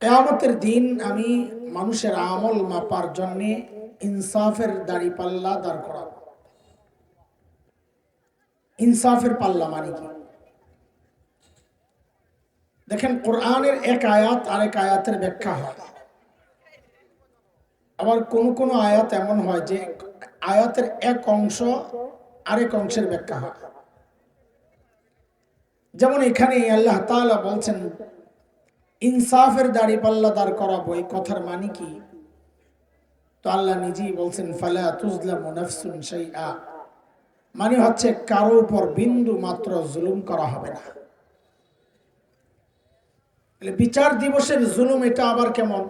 কিয়ামতের দিন আমি মানুষের আমল মাপার জন্য ইনসাফের দাঁড়িপাল্লা দাঁড় করাবো। ইনসাফের পাল্লা মানে কি? দেখেন, কোরআনের এক আয়াত আরেক আয়াতের ব্যাখ্যা হয়। আবার কোন কোন আয়াত এমন হয় যে আয়াতের এক অংশ আরেক অংশের ব্যাখ্যা হয়। যেমন এখানে আল্লাহ তাআলা বলছেন ইনসাফের দাঁড়িপাল্লা দাঁড় করাবো, এই কথার মানে কি? তো আল্লাহ নিজেই বলছেন ফালা তুজলামু নাফসুন শাইআ, মানে হচ্ছে কারো উপর বিন্দু মাত্র জুলুম করা হবে না। বিচার দিবসের জুলুম এটা আবার কেমন?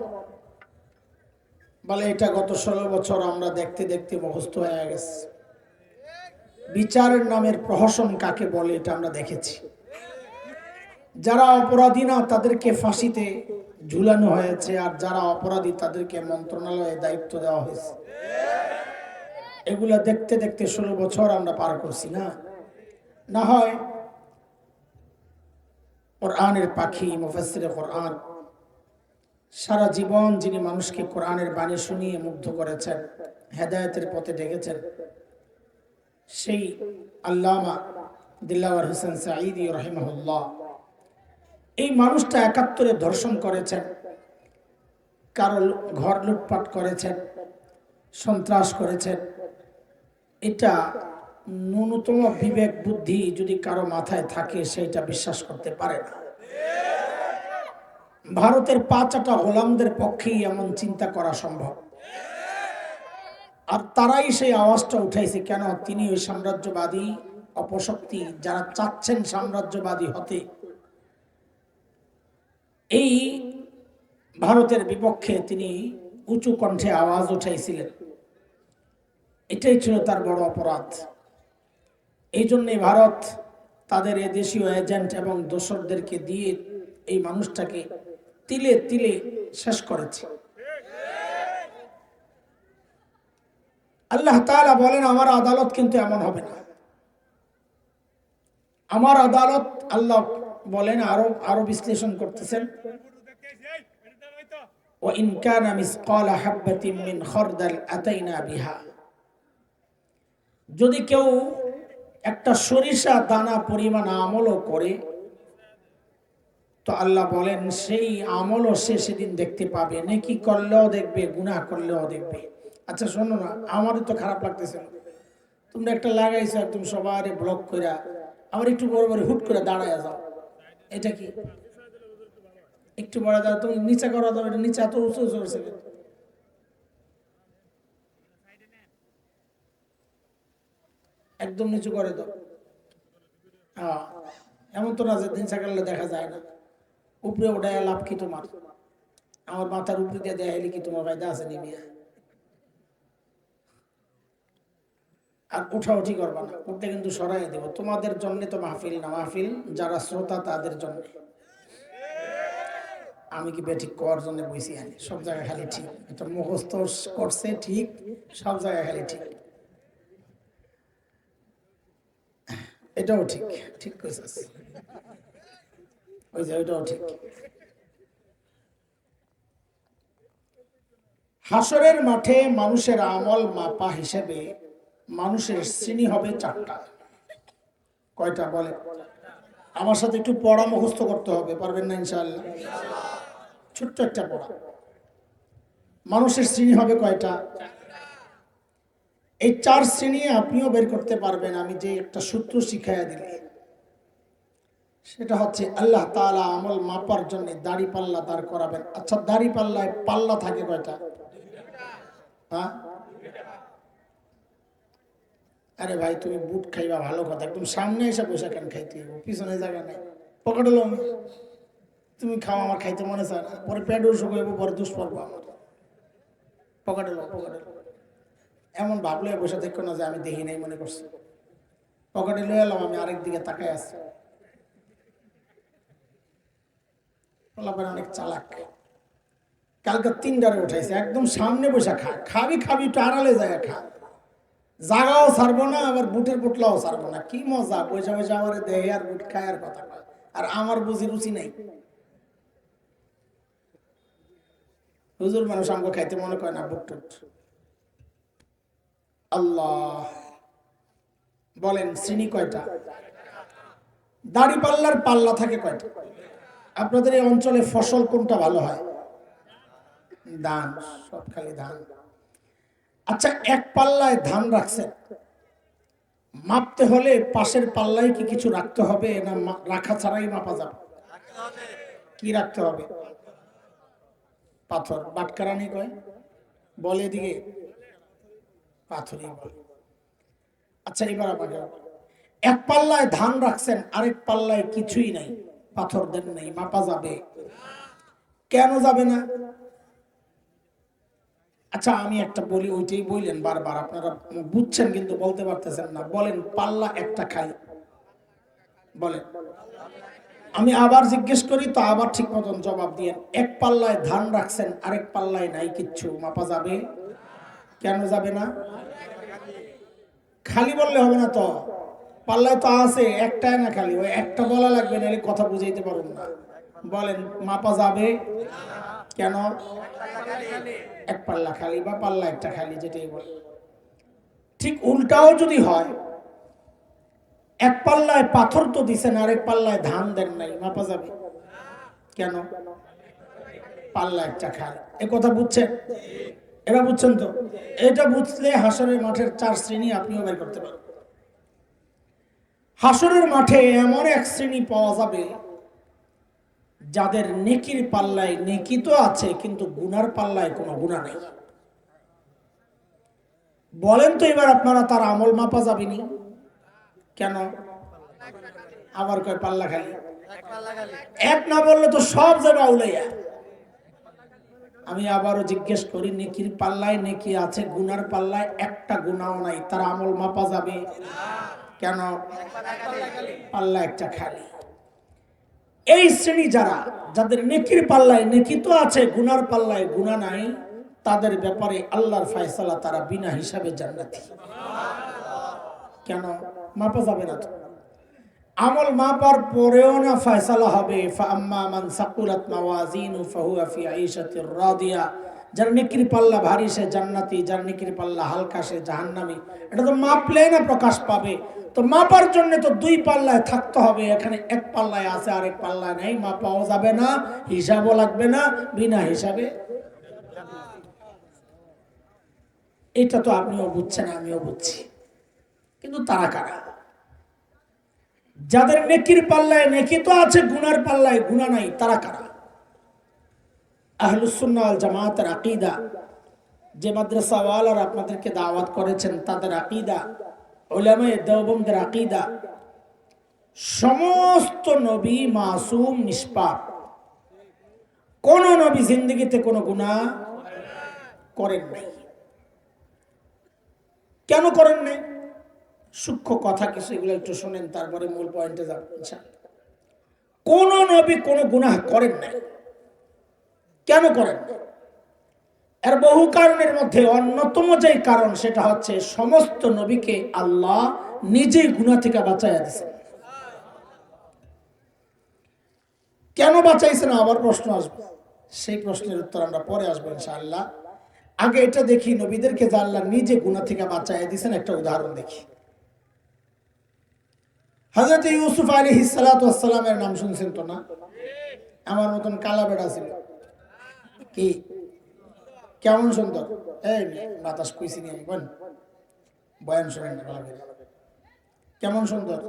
বলে এটা গত 16 বছর আমরা দেখতে দেখতে মুখস্থ হয়ে গেছে। বিচারের নামের প্রহসন কাকে বলে এটা আমরা দেখেছি। যারা অপরাধী না তাদেরকে ফাঁসিতে ঝুলানো হয়েছে, আর যারা অপরাধী তাদেরকে মন্ত্রণালয়ে দায়িত্ব দেওয়া হয়েছে। এগুলা দেখতে দেখতে 16 বছর আমরা পার করছি না? না হয় কোরআনের পাখি মুফাসসিরে কোরআন সারা জীবন যিনি মানুষকে কোরআনের বাণী শুনিয়ে মুগ্ধ করেছেন, হেদায়েতের পথে ডেকেছেন, সেই আল্লামা দিলওয়ার হোসেন সাঈদী রাহিমাহুল্লাহ, এই মানুষটা 71-এ ধর্ষণ করেছেন, কারো ঘর লুটপাট করেছেন, সন্ত্রাস করেছেন। এটা ন্যূনতম বিবেক বুদ্ধি যদি কারো মাথায় থাকে সেটা বিশ্বাস করতে পারে না। ভারতের 5 গোলামদের পক্ষেই এমন চিন্তা করা সম্ভব। আর তারাই সেই আওয়াজটা উঠাইছে কেন? তিনি ওই সাম্রাজ্যবাদী অপশক্তি যারা চাচ্ছেন সাম্রাজ্যবাদী হতে, এই ভারতের বিপক্ষে তিনি উঁচু কণ্ঠে আওয়াজ উঠাইছিলেন। এটাই ছিল তার বড় অপরাধ। এই জন্যে ভারত তাদের দেশীয় এজেন্ট এবং দোসরদেরকে দিয়ে এই মানুষটাকে তিলে তিলে শেষ করেছে। আল্লাহ তাআলা বলেন আমার আদালত কিন্তু এমন হবে না। আমার আদালত, আল্লাহ বলেন, আরো বিশ্লেষণ করতেছেন, ওয়া ইন কানা মিসকালা হাববাতিন মিন খারদাল আতাইনা বিহা, যদি কেউ একটা সরিষা দানা পরিমাণ আমলও করে তো আল্লাহ বলেন সেই আমলও সে সেদিন দেখতে পাবে। নেকি করলেও দেখবে, গুনাহ করলেও দেখবে। আচ্ছা শোনো না, আমারও তো খারাপ লাগতেছে, তোমরা একটা লাগাইছো একদম সবারে ব্লক করে, আবার একটু বড় বড় হুট করে দাঁড়ায় যাও, এটা কি? একটু বড় দাও, তুমি নিচে করো দাও, এটা নিচে এত উঁচু উঁচু করছে, একদম নিচু করে দাও। হ্যাঁ, এমন তো না যে নিচে করলে দেখা যায় না। উপরে ওঠায় লাভ কি তোমার? আমার মাথার উপরে দিয়ে দেখাইলে কি তোমার ফায়দা আছে নিমিয়া? আর উঠাউঠি করবা না, উঠতে কিন্তু সরাই দেব। তোমাদের জন্য তো মাহফিল না, মাহফিল যারা শ্রোতা তাদের জন্য। আমি কি বেঠিক করার জন্য বইছি? সব জায়গায় খালি ঠিক, এটা মুখস্থ করছে ঠিক, সব জায়গায় খালি ঠিক। এটাও ঠিক, ঠিক কইছিস, ওই যে ওইটাও ঠিক। হাসরের মাঠে মানুষের আমল মাপা হিসেবে মানুষের শ্রেণী হবে 4টা। কয়টা বলে? আমার সাথে একটু পড়া মুখস্থ করতে হবে, পারবেন না ইনশাআল্লাহ? ছোট্ট একটা পড়া। মানুষের শ্রেণী হবে কয়টা? এই 4 শ্রেণী আপনিও বের করতে পারবেন আমি যে একটা সূত্র শিখাইয়া দিলে। সেটা হচ্ছে আল্লাহ তাআলা আমল মাপার জন্য দাড়ি পাল্লা দাঁড় করাবেন। আচ্ছা, দাড়ি পাল্লায় পাল্লা থাকে কয়টা? হ্যাঁ, আরে ভাই তুমি বুট খাইবা ভালো কথা, একদম সামনে এসে বসে কেন খাইতে, পিছনে জায়গা নাই, পকেটে লো, তুমি খাও, আমার খাইতে মনে চায় না, পরে পেট অসুখ হইব, পরে দুষ্পর্ব আমার, পকেটে লো, পকেটে লো। এমন ভাবলে বসে দেখো না যে আমি দেখি নাই মনে করছি। পকেটে লয়ে এলাম, আমি আরেক দিকে তাকাই আসছি। অনেক চালাক, কালকে 3টারে উঠাইছে, একদম সামনে বসে খা, খাবি খাবি একটু আড়ালে যায় খা, জাগাও ছাড়বো না, আবার বুটের পুটলাও ছাড়বো না। কি মজা, পয়সা পয়সা আমার দেহে আর বুট খায় আর কথা কয়, আর আমার বুঝি রুচি নাই। হুজুর মানুষ আমাকে খাইতে মনে করে না বুট টুট। আল্লাহ, বলেন শ্রেণী কয়টা? দাড়ি পাল্লার পাল্লা থাকে কয়টা? আপনাদের এই অঞ্চলে ফসল কোনটা ভালো হয়? ধান, সব খালি ধান। আচ্ছা, এক পাল্লায় ধান রাখছেন, মাপতে হলে পাশের পাল্লায় কি কিছু রাখতে হবে, না রাখা ছাড়াই মাপা যাবে? কি রাখতে হবে? পাথর, বাটকারানি কয়, বলে দিকে পাথরই বলে। আচ্ছা, এবার আমাকে এক পাল্লায় ধান রাখছেন, আরেক পাল্লায় কিছুই নাই, পাথর দেন নাই, মাপা যাবে? কেন যাবে না? আচ্ছা, আমি একটা বলি, ওইটাই বললেন বারবার, আপনারা বুঝছেন কিন্তু বলতে পারতেছেন না। বলেন, পাল্লা একটা খালি, বলেন। আমি আবার জিজ্ঞেস করি তো আবার ঠিক মতন জবাব দিয়ে। এক পাল্লায় ধান রাখছেন, আরেক পাল্লায় নাই কিচ্ছু, মাপা যাবে? কেন যাবে না? খালি বললে হবে না তো, পাল্লায় তো আছে একটাই না, খালি ওই একটা বলা লাগবে, না কথা বুঝাইতে পারুন না। বলেন, মাপা যাবে? কেন? এক পাল্লা খালি বা পাল্লা একটা খালি, যেটাই বলে। ঠিক উল্টাও যদি হয়, এক পাল্লায় পাথর তো দিছেন, আরেক পাল্লায় ধান দেন নাই, মাপা যাবে? কেন? পাল্লা একটা খালি। এ কথা বুঝছেন? এরা বুঝছেন তো? এটা বুঝলে হাসরের মাঠের 4 শ্রেণী আপনিও বের করতে পারেন। হাসরের মাঠে এমন এক শ্রেণী পাওয়া যাবে যাদের নেকির পাল্লায় নেকি তো আছে, কিন্তু গুনার পাল্লায় কোনো গুনাহ নেই। বলেন তো এবার আপনারা, তার আমল মাপা যাবেনি কেন? আবার কয় পাল্লা খালি। এক না বললে তো সব জায়গা উলাইয়া। আমি আবারও জিজ্ঞেস করি, নেকির পাল্লায় নেকি আছে, গুনার পাল্লায় একটা গুনাও নাই, তার আমল মাপা যাবে কেন? পাল্লা একটা খালি। এই শ্রেণী যারা, যাদের নেকির পাল্লায় নেকি তো আছে, গুনার পাল্লায় গুনাহ নাই, তাদের ব্যাপারে আল্লাহর ফয়সালা, তারা বিনা হিসাবে জান্নাতি। কেন? মাপা যাবে না তো। আমল মাপার পরেও না ফয়সালা হবে, ফাআম্মা মান সাকুলাত মাওয়াজিনু ফাহুয়া ফি আইশাতির রাদিয়া। যার নেকির পাল্লা ভারী সে জান্নাতি, যার নেকির পাল্লা হালকা সে জাহান্নামী। এটা তো মাপলে না প্রকাশ পাবে। তো মাপার জন্য তো 2 পাল্লায় থাকতে হবে, এখানে এক পাল্লায় আছে আর এক পাল্লায় নেই, মাপাও যাবে না, হিসাবও লাগবে না, বিনা হিসাবে। এটা তো আপনিও বুঝছেন, আমিও বুঝছি, কিন্তু তারা কারা? যাদের নেকির পাল্লায় নেকি তো আছে, গুনার পাল্লায় গুনাহ নাই, তারা কারা? আহলুস সুন্নাহ ওয়াল জামাতের আকীদা, যে মাদ্রাসাওয়ালারা আপনাদেরকে দাওয়াত করেছেন, তাদের আকীদা, উলামায়ে দেওবন্দের আকীদা, সমস্ত নবী মাসুম, নিষ্পাপ। কোন নবী জিন্দেগিতে কোনো গুনাহ করেন নাই। কেন করেন নাই? সূক্ষ্ম কথা কিছু, এগুলো একটু শুনেন, তারপরে মূল পয়েন্টে যাব ইনশাআল্লাহ। কোন নবী কোনো গুনাহ করেন নাই। কেন করেন? এর বহু কারণের মধ্যে অন্যতম যে কারণ, সেটা হচ্ছে সমস্ত নবীকে আল্লাহ নিজেই গুনাহ থেকে বাঁচাইয়া দিয়েছেন। কেন বাঁচাইছেন আবার প্রশ্ন আসবে, সেই প্রশ্নের উত্তর আমরা পরে আসবো ইনশাআল্লাহ। আগে এটা দেখি, নবীদেরকে যে আল্লাহ নিজে গুনাহ থেকে বাঁচাইয়া দিয়েছেন, একটা উদাহরণ দেখি। হযরত ইউসুফ আলাইহিস সালাতু ওয়াস সালামের নাম শুনছেন তো না? আমার মতন কালা বেড়া ছিল, কি কেমন সুন্দর। এই বাতাস কইছি নি আমি, বয়ান শুনেন না ভালো করে। কেমন সুন্দর,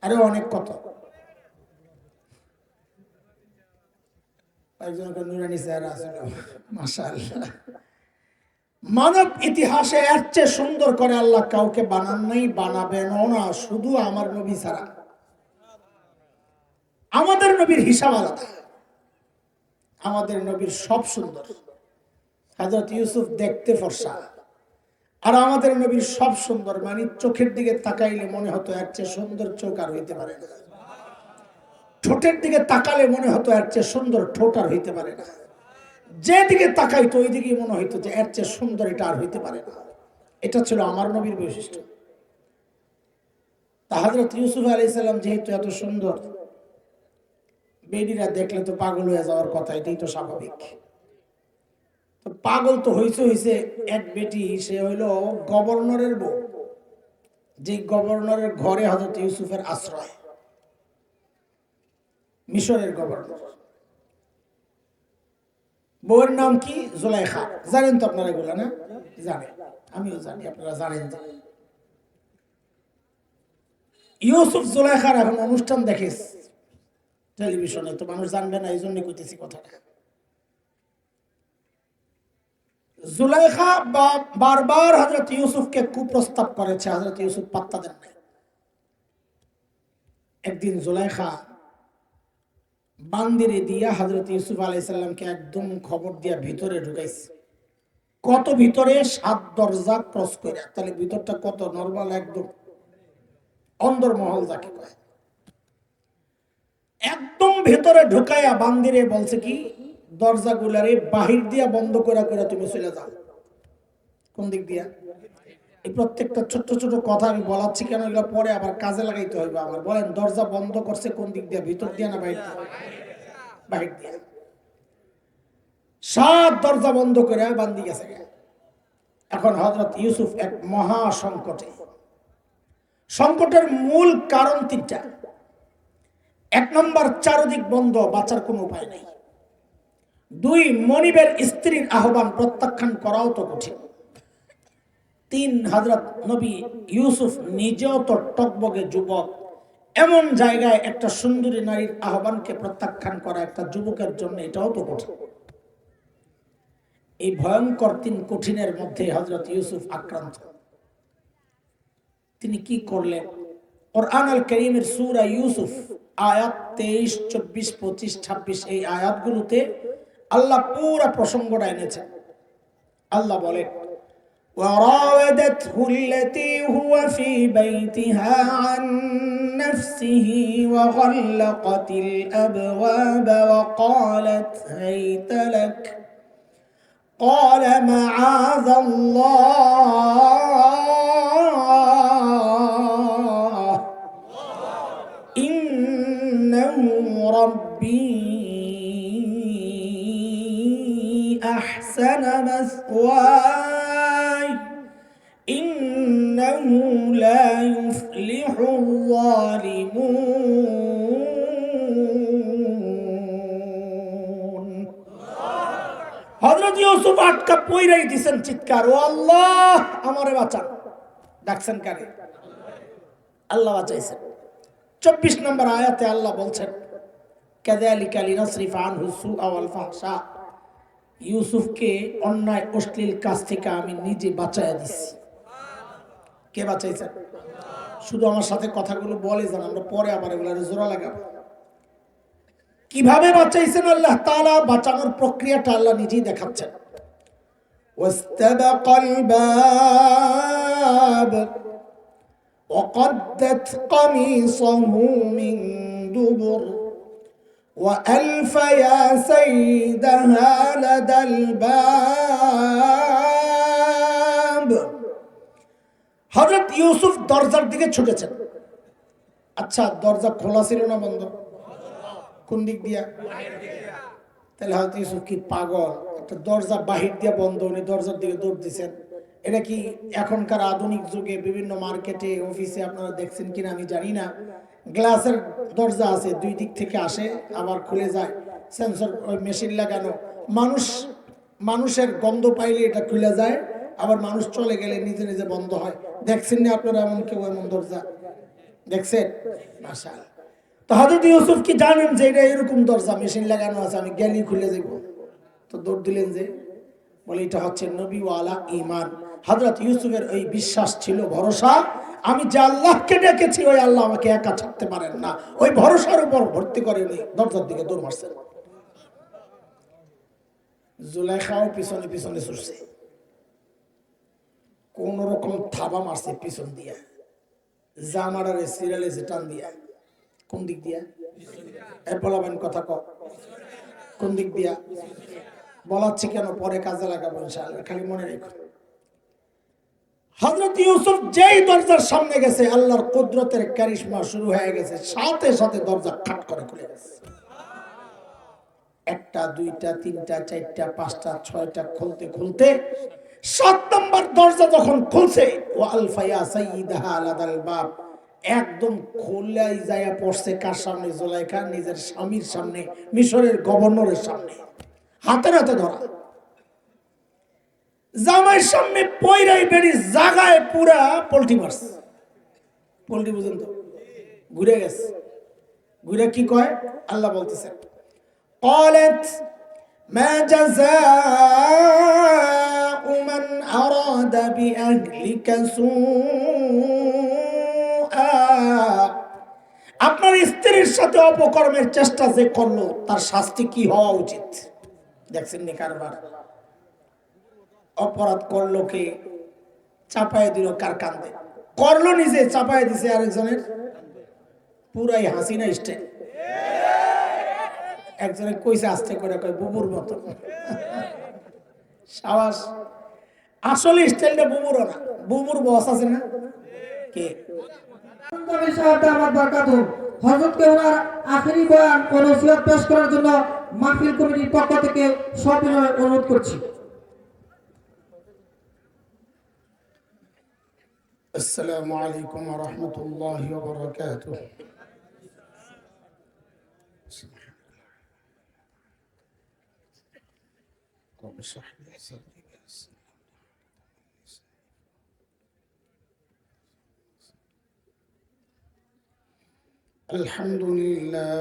আরে অনেক কত। একজনকে নুরানি চেহারা আছিল, মাশাআল্লাহ। মানব ইতিহাসে এর চেয়ে সুন্দর করে আল্লাহ কাউকে বানান নাই, বানাবেনও না, শুধু আমার নবী ছাড়া। আমাদের নবীর হিসাব আলাদা, আমাদের নবীর সব সুন্দর। হযরত ইউসুফ দেখতে ফর্সা, আর আমাদের নবীর সব সুন্দর, মানে চোখের দিকে তাকাইলে মনে হতো এর চেয়ে সুন্দর চোখ আর হইতে পারে না। ঠোঁটের দিকে তাকালে মনে হতো এর চেয়ে সুন্দর ঠোঁট আর হইতে পারে না। যেদিকে তাকাইতো ওই দিকেই মনে হইতো যে এর চেয়ে সুন্দর এটা আর হইতে পারে না। এটা ছিল আমার নবীর বৈশিষ্ট্য। তা হযরত ইউসুফ আলাইহিস সালাম যেহেতু এত সুন্দর, বেডিরা দেখলে তো পাগল হয়ে যাওয়ার কথা, এটাই তো স্বাভাবিক। তো পাগল তো হইছে এক বেটি, সে হইল গভর্নরের বউ, যে গভর্নরের ঘরে হযরত ইউসুফের আশ্রয়, মিশরের গভর্নর। বউয়ের নাম কি? জুলাইখা। জানেন তো আপনারা এগুলা, না? জানেন, আমিও জানি, আপনারা জানেন। ইউসুফ জুলাইখার এখন অনুষ্ঠান দেখে টেলিভিশনে, তো মানুষ জানবে না, এই জন্য কইতেছি কথাটা। জুলাইখা বারবার হযরত ইউসুফকে কুপ্রস্তাব করেছে, হযরত ইউসুফ পাত্তা দেন নাই। একদিন জুলাইখা বান্দিরে দিয়া হযরত ইউসুফ আলাইহিস সালামকে একদম খবর দিয়া ভিতরে ঢুকাইছে। কত ভিতরে? 7 দরজা ক্রস করে। তাহলে ভিতরটা কত নরমাল, একদম অন্দরমহল যাকে কয়। একদম ভেতরে ঢুকাইয়া বান্দিরে বলছে কি, দরজাগুলারে বাহির দিয়া বন্ধ করে করে তুমি চলে যাও। কোন দিক দিয়া? এই প্রত্যেকটা ছোট ছোট কথা আমি বলাচ্ছি কেন, এগুলো পরে আবার কাজে লাগাইতে হইবে আমার। বলেন, দরজা বন্ধ করছে কোন দিক দিয়া? ভিতর দিয়া না বাহির দিয়া? বাহির দিয়া। 7 দরজা বন্ধ করে বান্দি গেছে। এখন হযরত ইউসুফ এক মহা সংকটে। সংকটের মূল কারণ 3টা। 1 নম্বর, চারদিক বন্ধ, বাঁচার কোনো উপায় নাই। 2, মনিবের স্ত্রীর আহ্বান প্রত্যাখ্যান করাও তো কঠিন। 3, হযরত নবী ইউসুফ নিজেও তো টকবগে যুবক। এমন জায়গায় একটা সুন্দরী নারীর আহ্বানকে প্রত্যাখ্যান করা একটা যুবকের জন্য এটাও তো কঠিন। এই ভয়ঙ্কর 3 কঠিনের মধ্যে হযরত ইউসুফ আক্রান্ত। তিনি কি করলেন? কুরআন আল কারীমের সূরা ইউসুফ আয়াত 23, 24, 25, 26 এই আয়াতগুলোতে আল্লাহ পুরো প্রসঙ্গটা এনেছেন। আল্লাহ বলেন, وراودته التي هو في بيتها عن نفسه وغلقت الأبواب وقالت هيت لك قال معاذ الله إنه ربي أحسن مثواي إنه لا يفلح الظالمون। হযরত ইউসুফ আটকা পইরাই দিছেন চিৎকার, ও আল্লাহ আমারে বাঁচান। ডাকছেন কারে? আল্লাহ বাঁচাইছেন। 24 নম্বর আয়াতে আল্লাহ বলছেন, কাযালিকা লিনাসরিফা আনহু সুআ ওয়াল ফাহশা। ইউসুফকে অন্যায় অশ্লীল কাজ থেকে আমি নিজে বাঁচাইয়া দিছি। কে বাঁচাইছেন? শুধু আমার সাথে কথাগুলো বলে যান, আমরা পরে আবার এগুলো জোড়া লাগাবো। কিভাবে বাঁচাইছেন আল্লাহ তাআলা? বাঁচানোর প্রক্রিয়াটা আল্লাহ নিজেই দেখাচ্ছেন। ওয়াস্তাবাকাল বাব وقدت قميصه من دبر وألف يا سيدها لدى الباب। হযরত ইউসুফ দরজার দিকে ছুটেছেন। আচ্ছা, দরজা খোলা ছিল না বন্ধ? কোন দিক দিয়া? তাহলে হযরত ইউসুফ কি পাগল? একটা দরজা বাহির দিয়ে বন্ধ, উনি দরজার দিকে দৌড় দিচ্ছেন। এটা কি এখনকার আধুনিক যুগে বিভিন্ন মার্কেটে অফিসে আপনারা দেখছেন কিনা আমি জানি না, গ্লাসের দরজা আছে, 2 দিক থেকে আসে আবার খুলে যায়, সেন্সর মেশিন লাগানো। মানুষের গন্ধ পাইলে এটা খুলে যায়, আবার মানুষ চলে গেলে নিজে নিজে বন্ধ হয়। দেখছেন না আপনারা এমন কেউ এমন দরজা দেখছেন? মাশাআল্লাহ। তো হযরত ইউসুফ কি জানেন যে এটা এরকম দরজা মেশিন লাগানো আছে, আমি গেলেই খুলে যাব? তো দৌড় দিলেন যে, বলে এটা হচ্ছে নবীওয়ালা ঈমান। হযরত ইউসুফের ওই বিশ্বাস ছিল, ভরসা, আমি যে আল্লাহকে ডেকেছি ওই আল্লাহ আমাকে একা ছাড়তে পারেন না, ওই ভরসার উপর ভর্তি করে উনি দরজার দিকে দৌড় মারছেন। জুলাইখাও পিছনে পিছনে ছুটছে, কোন রকম থাবা মারছে পিছন দিয়া, জামাড়ারে সিরালে টান দিয়া। কোন দিক দিয়া? বলাবেন কথা কম। কোন দিক দিয়া বলাচ্ছি কেন, পরে কাজে লাগাবো ইনশাআল্লাহ, খালি মনে রেখো। হযরত ইউসুফ যেই দরজার সামনে গেছে, আল্লাহর কুদরতের কারিশমা শুরু হয়ে গেছে, সাথে সাথে দরজা খাট করে খুলে গেছে। একটা, দুইটা, তিনটা, চারটা, পাঁচটা, ছয়টা খুলতে খুলতে 7 নম্বর দরজা যখন খুলছে, ও আলফায়া সাইয়্যিদাহা আলাদাল বাব, একদম খোলাই যায়া পড়ছে কার সামনে? জুলাইখা নিজের স্বামীর সামনে, মিশরের গভর্নরের সামনে, হাতে হাতে ধরা। জামাইয়ের সামনে পয়রাই বেড়ি জাগায় পুরা পল্টি মারছে। পল্টি বুঝেন তো? ঘুরে গেছে। ঘুরে কি কয়? আল্লাহ বলতেছেন, قالت ما جزاء من أراد بأهلك سوءا, আপনার স্ত্রীর সাথে অপকর্মের চেষ্টা যে করলো তার শাস্তি কি হওয়া উচিত? দেখছেন নি কারবার? অপরাধ করলো কে? চাপায় দিল কার কান্দে? করলো নিজে, চাপায় দিছে আরেকজনের। পুরাই হাসিনা স্টাইল। একজনে কইছে আস্তে করে, কয় বুবুর মতো। সাবাস। আসলে স্টাইলটা বুবুরও না, বুবুর বস আছে না কে? হযরতকে ওনার আখেরি বয়ান ও নসিহত পেশ করার জন্য মাহফিল কমিটির পক্ষ থেকে সবিনয় অনুরোধ করছি। আসসালামু আলাইকুম ওয়া রাহমাতুল্লাহি ওয়া বারাকাতুহু। الحمد لله،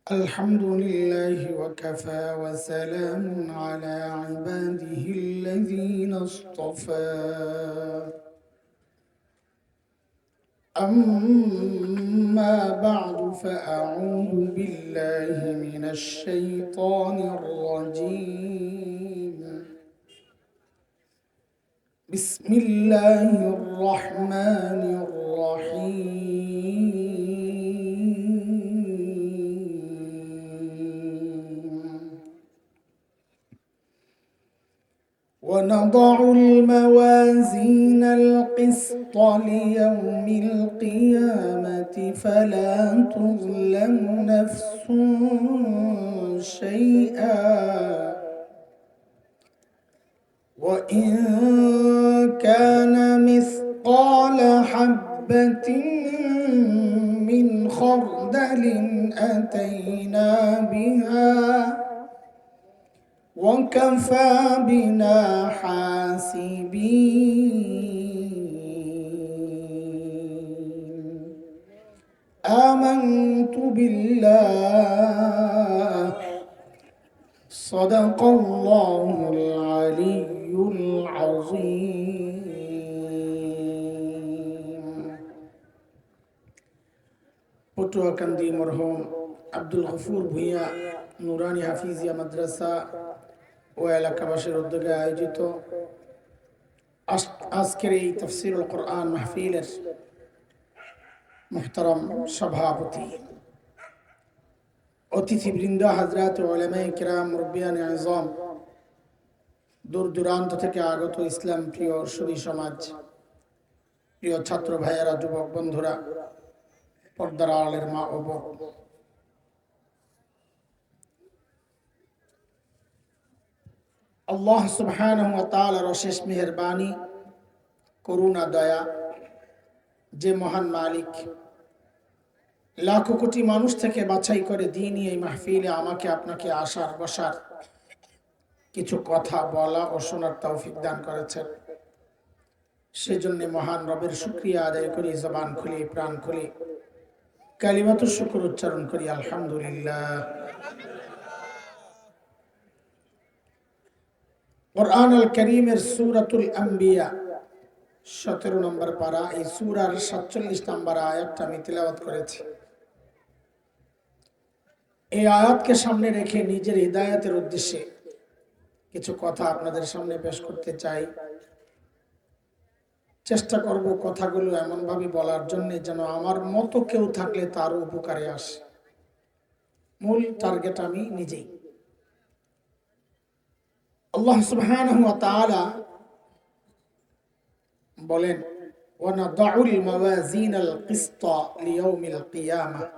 الحمد لله وكفى وسلام على عباده الذين اصطفى. أما بعد فأعوذ بالله من الشيطان الرجيم. بسم الله الرحمن الرحيم. ونضع الموازين القسط ليوم القيامة فلا تظلم نفس شيئا وإن كان مثقال حبة من خردل أتينا بها وكفى بنا حاسبين. آمنت بالله صدق الله العلي العظيم. পটুয়াকান্দি মরহুম আব্দুল গফুর ভূঁইয়া নুরানি হাফিজিয়া মাদ্রাসা ও এলাকাবাসীর উদ্যোগে আয়োজিত আজকের এই তাফসীরুল কোরআন মাহফিলের মুহতারাম সভাপতি, অতিথিবৃন্দ, হযরত উলামায়ে কিরাম, মুরব্বিয়ানে আযম, দূর দূরান্ত থেকে আগত ইসলাম প্রিয় সুধী সমাজ, প্রিয় ছাত্র ভাইয়েরা, যুবক বন্ধুরা, পর্দার আড়ালের মা ও বোন, আল্লাহ সুবহানাহু ওয়া তাআলার অশেষ মেহেরবানি, করুণা, দয়া, যে মহান মালিক লাখো কোটি মানুষ থেকে বাছাই করে দ্বীনি এই মাহফিলে আমাকে আপনাকে আসার বসার, কিছু কথা বলা ও শোনার তৌফিক দান করেছেন, সেজন্য মহান রবের শুকরিয়া আদায় করি। জবান খুলে, প্রাণ খুলে কালিমাতুশ শুকর উচ্চারণ করি, আলহামদুলিল্লাহ। কুরআন আল কারীমের সূরাতুল আম্বিয়া 17 নম্বর পারা, এই সূরার 47 নম্বর আয়াতটা আমি তিলাওয়াত করেছি। এই আয়াতকে সামনে রেখে নিজের হিদায়াতের উদ্দেশ্যে কিছু কথা আপনাদের সামনে পেশ করতে চাই। চেষ্টা করব কথাগুলো এমন ভাবে বলার জন্য যেন আমার মতো কেউ থাকলে তার উপকারে আসে। মূল টার্গেট আমি নিজেই। আল্লাহ সুবহানাহু ওয়া তাআলা বলেন, ওয়া নাদাউল মাওয়াজিনাল কিসতা লিয়াউমিল কিয়ামাহ,